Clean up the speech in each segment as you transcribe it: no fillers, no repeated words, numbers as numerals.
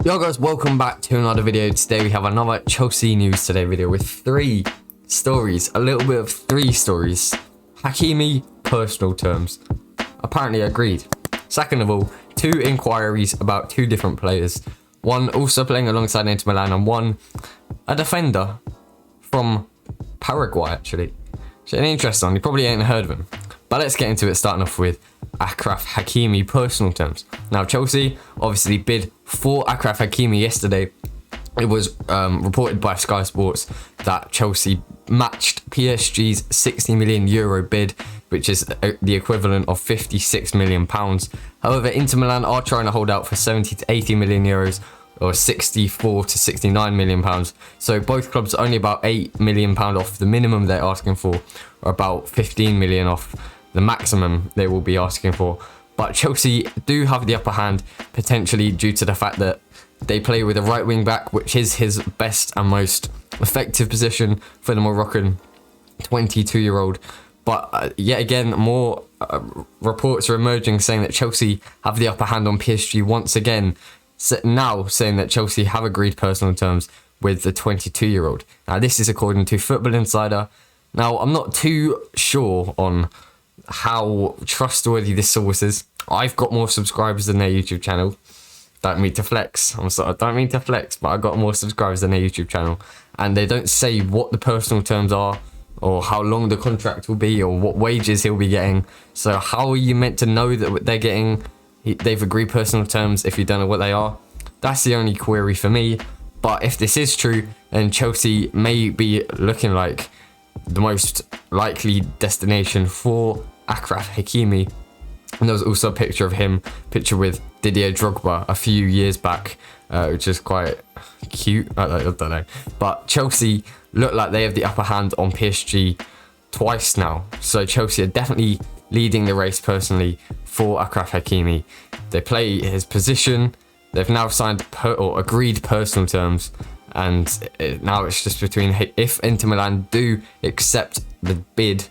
Yo guys, welcome back to another video. Today we have another Chelsea news today video with three stories, a little bit of three stories. Hakimi, personal terms, apparently agreed. Second of all, two inquiries about two different players. One also playing alongside Inter Milan and one a defender from Paraguay actually. It's an interesting one, you probably ain't heard of him. But let's get into it, starting off with Akraf HAKIMI personal terms. Now Chelsea obviously bid for Akraf HAKIMI yesterday. It was reported by Sky Sports that Chelsea matched PSG's 60 million euro bid, which is the equivalent of 56 million pounds. However, Inter Milan are trying to hold out for 70 to 80 million euros or 64 to 69 million pounds. So both clubs are only about 8 million pound off the minimum they're asking for, or about 15 million off the maximum they will be asking for. But Chelsea do have the upper hand, potentially due to the fact that they play with a right wing back, which is his best and most effective position for the Moroccan 22-year-old. But yet again, more reports are emerging saying that Chelsea have the upper hand on PSG once again, now saying that Chelsea have agreed personal terms with the 22-year-old. Now this is according to Football Insider. Now I'm not too sure on how trustworthy this source is. I've got more subscribers than their YouTube channel. Don't mean to flex. I'm sorry, I don't mean to flex, but I've got more subscribers than their YouTube channel. And they don't say what the personal terms are, or how long the contract will be, or what wages he'll be getting. So how are you meant to know that they've agreed personal terms if you don't know what they are? That's the only query for me. But if this is true, then Chelsea may be looking like the most likely destination for Akraf HAKIMI. And there was also a picture with Didier Drogba a few years back, which is quite cute. I don't know. But Chelsea look like they have the upper hand on PSG twice now. So Chelsea are definitely leading the race personally for Akraf HAKIMI. They play his position. They've now signed or agreed personal terms. And now it's just between, if Inter Milan do accept the bid,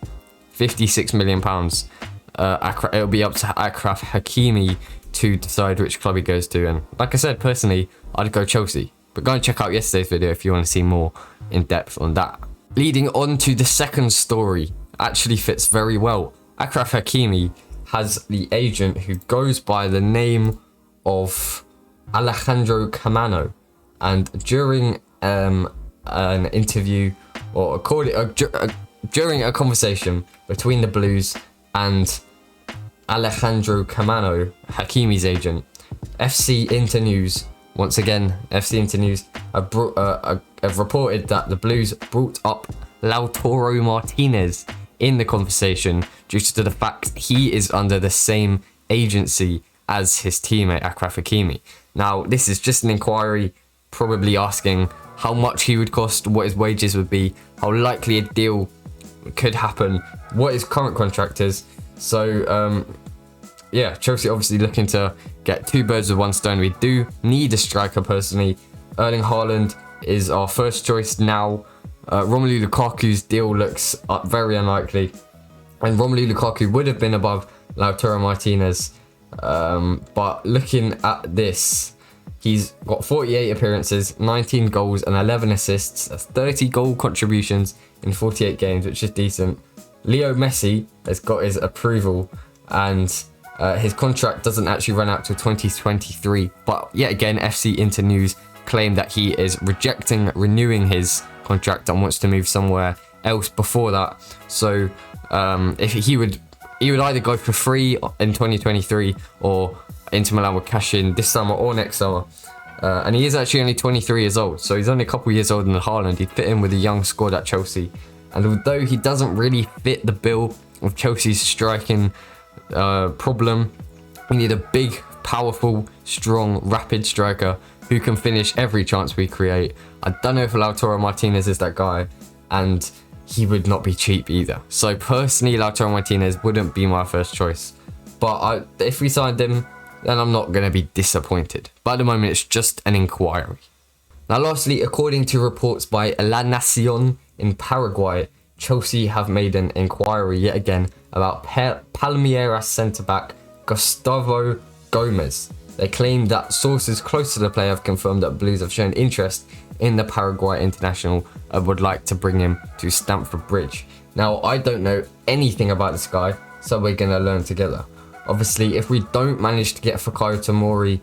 56 million pounds, it'll be up to Akraf HAKIMI to decide which club he goes to. And like I said, personally, I'd go Chelsea. But go and check out yesterday's video if you want to see more in depth on that. Leading on to the second story, actually fits very well. Akraf HAKIMI has the agent who goes by the name of Alejandro Camano. And during an interview, or during a conversation between the Blues and Alejandro Camano, Hakimi's agent, FC Inter News, once again, FC Inter News have reported that the Blues brought up Lato Martinez in the conversation due to the fact he is under the same agency as his teammate Akraf HAKIMI. Now, this is just an inquiry, probably asking how much he would cost, what his wages would be, how likely a deal could happen, what his current contract is. So yeah, Chelsea obviously looking to get two birds with one stone. We do need a striker personally. Erling Haaland is our first choice now. Romelu Lukaku's deal looks very unlikely, and Romelu Lukaku would have been above Lautaro Martinez, but looking at this, he's got 48 appearances, 19 goals and 11 assists. That's 30 goal contributions in 48 games, which is decent. Leo Messi has got his approval, and his contract doesn't actually run out till 2023. But yet again, FC Inter News claim that he is rejecting renewing his contract and wants to move somewhere else before that. So if he would either go for free in 2023, or Inter Milan would cash in this summer or next summer. And he is actually only 23 years old, so he's only a couple years older than Haaland. He'd fit in with a young squad at Chelsea. And although he doesn't really fit the bill of Chelsea's striking problem, we need a big, powerful, strong, rapid striker who can finish every chance we create. I don't know if Lautaro Martinez is that guy, and he would not be cheap either. So personally, Lautaro Martinez wouldn't be my first choice. But if we signed him, then I'm not going to be disappointed. But at the moment, it's just an inquiry. Now lastly, according to reports by La Nacion in Paraguay, Chelsea have made an inquiry yet again about Palmeiras centre-back Gustavo GOmez. They claim that sources close to the player have confirmed that Blues have shown interest in the Paraguay international and would like to bring him to Stamford Bridge. Now, I don't know anything about this guy, so we're going to learn together. Obviously, if we don't manage to get Fikayo Tomori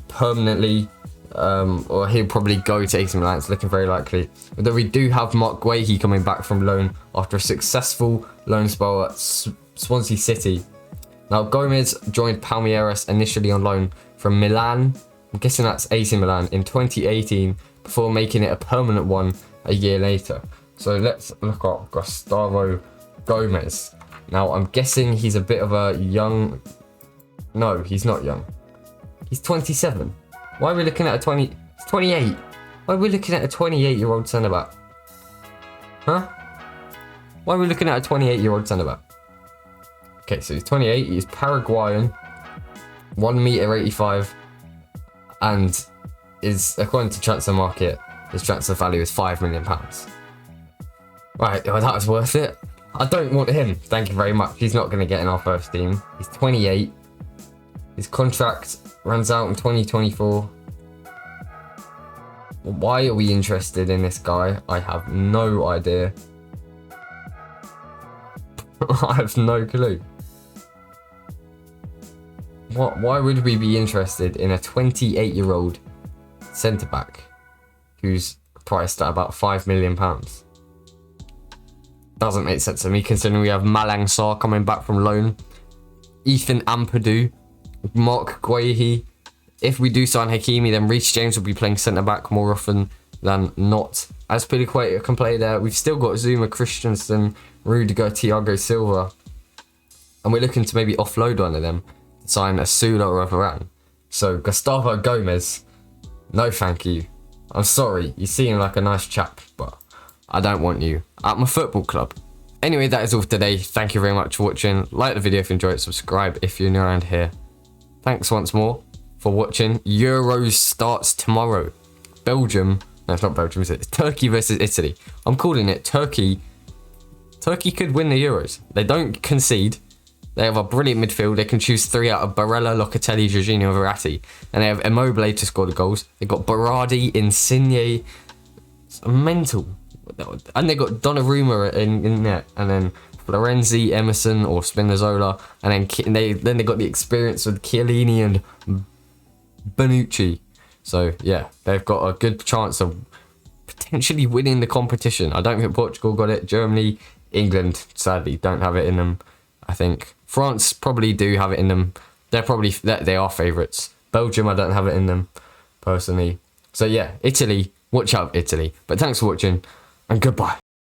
permanently, or he'll probably go to AC Milan, it's looking very likely. But then we do have Mark Guehi coming back from loan after a successful loan spell at Swansea City. Now, Gomez joined Palmeiras initially on loan from Milan, I'm guessing that's AC Milan, in 2018, before making it a permanent one a year later. So let's look up Gustavo GOmez. Now, I'm guessing he's a bit of a young... No, he's not young. He's 27. Why are we looking at a 20... He's 28. Why are we looking at a 28-year-old centre-back? Huh? Why are we looking at a 28-year-old centre-back? Okay, so he's 28. He's Paraguayan. 1m85. And is, according to Transfer Market, his transfer value is £5 million. Right, well, that was worth it. I don't want him. Thank you very much. He's not going to get in our first team. He's 28. His contract runs out in 2024. Why are we interested in this guy? I have no idea. I have no clue. Why would we be interested in a 28-year-old centre-back who's priced at about £5 million? Doesn't make sense to me, considering we have Malang Sarr coming back from loan, Ethan Ampadu, Mark Guehi. If we do sign Hakimi, then Reece James will be playing centre-back more often than not. As Piliqueta can play there, we've still got Zuma, Christensen, Rudiger, Thiago Silva. And we're looking to maybe offload one of them, sign a Sula or a Varane. So Gustavo GOmez, no thank you. I'm sorry, you seem like a nice chap, but I don't want you at my football club. Anyway, that is all for today. Thank you very much for watching. Like the video if you enjoyed it, subscribe if you're new around here. Thanks once more for watching. Euros starts tomorrow. Belgium, no, it's not Belgium, is it? It's Turkey versus Italy. I'm calling it Turkey. Turkey could win the Euros. They don't concede. They have a brilliant midfield. They can choose 3 out of Barella, Locatelli, Jorginho, Verratti. And they have Immobile to score the goals. They've got Berardi, Insigne. It's mental. And they got Donnarumma in net. And then Florenzi, Emerson, or Spinazzola. And then they got the experience with Chiellini and Bonucci. So, yeah, they've got a good chance of potentially winning the competition. I don't think Portugal got it. Germany, England, sadly, don't have it in them. I think France probably do have it in them. They are favourites. Belgium, I don't have it in them, personally. So yeah, Italy, watch out Italy. But thanks for watching, and goodbye.